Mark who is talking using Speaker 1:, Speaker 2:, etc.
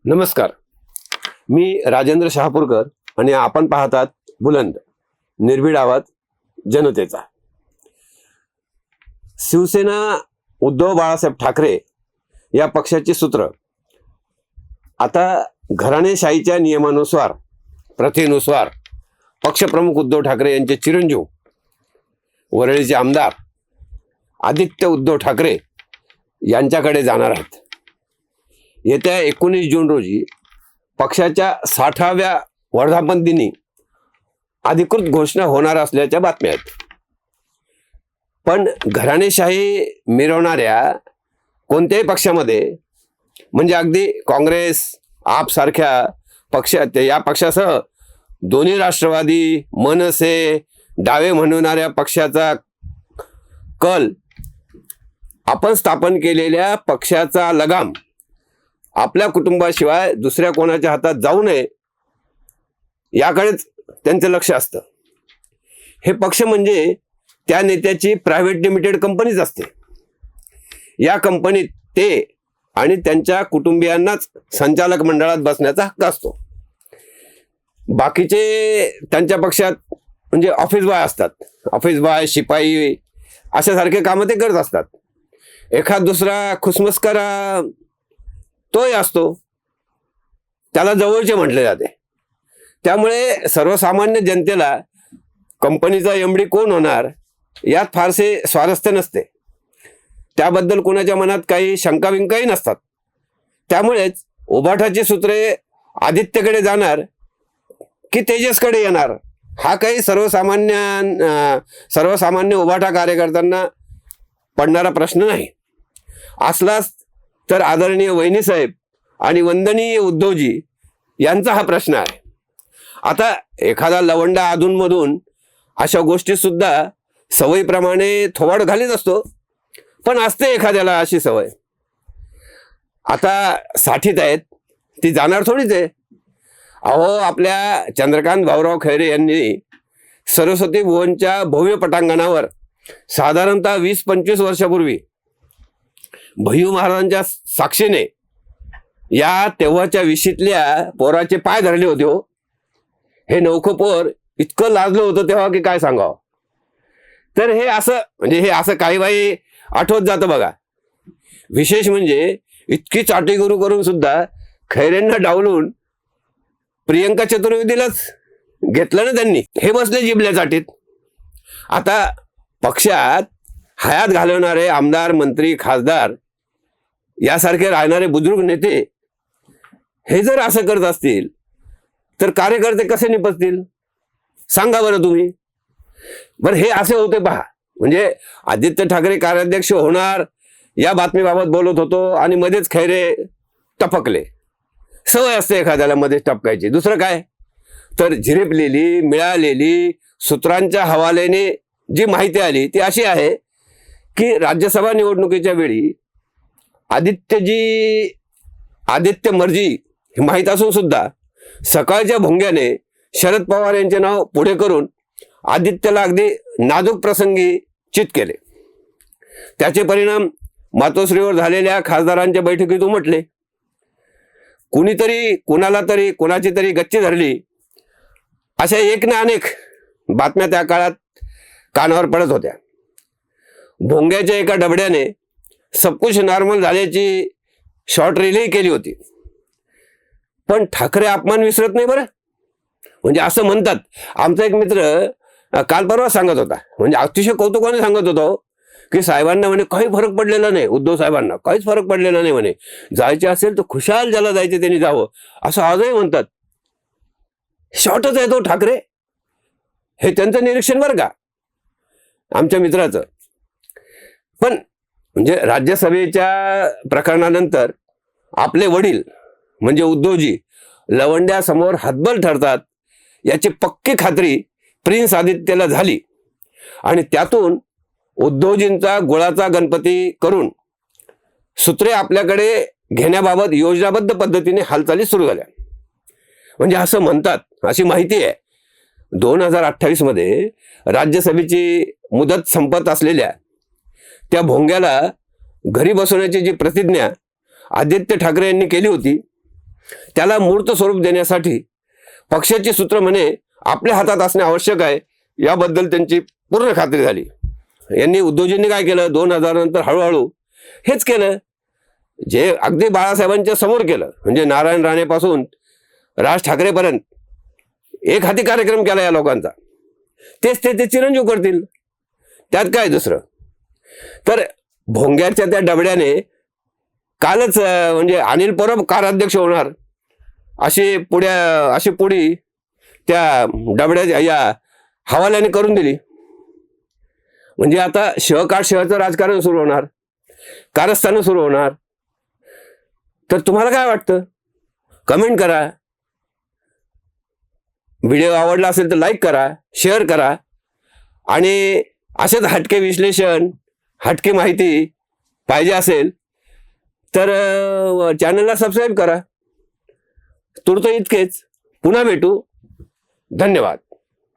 Speaker 1: नमस्कार, मी राजेंद्र शहापूरकर आणि आपण पाहतात बुलंद निर्भीड आवाज जनतेचा. शिवसेना उद्धव बाळासाहेब ठाकरे या पक्षाची सूत्र आता घराणेशाहीच्या नियमानुसार प्रथेनुसार पक्षप्रमुख उद्धव ठाकरे यांचे चिरंजीव वरळीचे आमदार आदित्य उद्धव ठाकरे यांच्याकडे जाणार आहेत. येत्या 19 जून रोजी पक्षाच्या 60व्या वर्धापन दिनी अधिकृत घोषणा होणार असल्याच्या बातम्या आहेत. पण घराणेशाही मिरवणाऱ्या कोणत्याही पक्षामध्ये म्हणजे अगदी काँग्रेस आप सारख्या पक्ष या पक्षासह दोन्ही राष्ट्रवादी मनसे डावे म्हणणाऱ्या पक्षाचा कल आपण स्थापन केलेल्या पक्षाचा लगाम आपल्या कुटुंबाशिवाय दुसऱ्या कोणाच्या हातात जाऊ नये याकडेच त्यांचं लक्ष असतं. हे पक्ष म्हणजे त्या नेत्याची प्रायव्हेट लिमिटेड कंपनीच असते. या कंपनीत ते आणि त्यांच्या कुटुंबियांनाच संचालक मंडळात बसण्याचा हक्क असतो. बाकीचे त्यांच्या पक्षात म्हणजे ऑफिस बॉय असतात. ऑफिस बॉय, शिपाई अशासारखे कामं ते करत असतात. एखाद दुसरा खुसमस्करा तोही असतो, त्याला जवळचे म्हटले जाते. त्यामुळे सर्वसामान्य जनतेला कंपनीचा एमडी कोण होणार यात फारसे स्वारस्य नसते. त्याबद्दल कोणाच्या मनात काही शंका बिंकाही नसतात. त्यामुळेच उभाटाची सूत्रे आदित्यकडे जाणार की तेजसकडे येणार हा काही सर्वसामान्य उभाटा कार्यकर्त्यांना पडणारा प्रश्न नाही. असलाच तर आदरणीय वहिनीसाहेब आणि वंदनीय उद्धवजी यांचा हा प्रश्न आहे. आता एखादा लवंडा अधूनमधून अशा गोष्टी सुद्धा सवयीप्रमाणे थोबाड घालीत असतो, पण असते एखाद्याला अशी सवय. आता 60त आहेत, ती जाणार थोडीच आहे. अहो, आपल्या चंद्रकांत भाऊराव खैरे यांनी सरस्वती भुवनच्या भव्य पटांगणावर साधारणतः 20-25 वर्षापूर्वी भैयू महाराजांच्या साक्षीने या तेव्हाच्या विशीतल्या पोराचे पाय धरले होते. हो, हे नौखं पोर इतकं लाजलं होतं तेव्हा की काय सांगावं. तर हे असं काही बाई आठवत जातं बघा. विशेष म्हणजे इतकी चाटीगुरू करून सुद्धा खैरेंना डावलून प्रियंका चतुर्वेदीलाच घेतलं ना त्यांनी. हे बसले जिबल्या चाटीत. आता पक्षात हयात घालवणारे आमदार, मंत्री, खासदार यासारखे राहणारे बुजुर्ग नेते हे जर असं करत असतील तर कार्यकर्ते कसे निपजतील सांगा बरं तुम्ही. बरं, हे असे होते पहा. म्हणजे आदित्य ठाकरे कार्याध्यक्ष होणार या बातमीबाबत बोलत होतो आणि मध्येच खैरे टपकले. सवय असते एखाद्याला मध्येच टपकायची. दुसरं काय तर झिरपलेली मिळालेली सूत्रांच्या हवालेने जी माहिती आली ती अशी आहे की राज्यसभा निवडणुकीच्या वेळी आदित्य मर्जी हे माहीत असून सुद्धा सकाळच्या भोंग्याने शरद पवार यांचे नाव पुढे करून आदित्यला अगदी नाजूक प्रसंगी चित केले. त्याचे परिणाम मातोश्रीवर झालेल्या खासदारांच्या बैठकीत उमटले. कुणीतरी कोणाची तरी गच्ची धरली अशा एक ना अनेक बातम्या त्या काळात कानावर पडत होत्या. भोंग्याच्या एका डबड्याने सबकुछ नॉर्मल झाल्याची शॉर्ट रीलही केली होती. पण ठाकरे अपमान विसरत नाही बरं. म्हणजे असं म्हणतात, आमचा एक मित्र काल परवा सांगत होता, म्हणजे अतिशय कौतुकाने सांगत होता की साहेबांना म्हणे काही फरक पडलेला नाही, उद्धव साहेबांना काहीच फरक पडलेला नाही म्हणे. जायचे असेल तर खुशाल ज्याला जायचे त्यांनी जावं असं आजही म्हणतात. शॉर्टच आहे तो ठाकरे. हे त्यांचं निरीक्षण बरं का आमच्या मित्राचं. पण म्हणजे राज्यसभेच्या प्रकरणानंतर आपले वडील म्हणजे उद्धवजी लवंड्यासमोर हतबल ठरतात याची पक्की खात्री प्रिन्स आदित्यला झाली. आणि त्यातून उद्धवजींचा गुळाचा गणपती करून सूत्रे आपल्याकडे घेण्याबाबत योजनाबद्ध पद्धतीने हालचाली सुरू झाल्या. म्हणजे असं म्हणतात, अशी माहिती आहे, 2028 मध्ये राज्यसभेची मुदत संपत असलेल्या त्या भोंग्याला घरी बसवण्याची जी प्रतिज्ञा आदित्य ठाकरे यांनी केली होती त्याला मूर्त स्वरूप देण्यासाठी पक्षाची सूत्र म्हणे आपल्या हातात असणे आवश्यक आहे, याबद्दल त्यांची पूर्ण खात्री झाली. यांनी उद्धवजींनी काय केलं, 2000 नंतर हळूहळू हेच केलं जे अगदी बाळासाहेबांच्या समोर केलं. म्हणजे नारायण राणेपासून राज ठाकरेपर्यंत एक हाती कार्यक्रम केला या लोकांचा. तेच ते चिरंजीव करतील, त्यात काय दुसरं. तर भोंग्याच्या त्या डबड्याने कालच म्हणजे अनिल परब कार्याध्यक्ष होणार अशी पुढी त्या डबड्याच्या या हवाल्याने करून दिली. म्हणजे आता शहचं राजकारण सुरू होणार, कारस्थानं सुरू होणार. तर तुम्हाला काय वाटतं, कमेंट करा. व्हिडिओ आवडला असेल तर लाईक करा, शेअर करा. आणि असेच हटके विश्लेषण, हटके माहिती पाहिजे असेल तर चॅनलला सबस्क्राईब करा. तुर्त इतकेच. पुन्हा भेटू. धन्यवाद.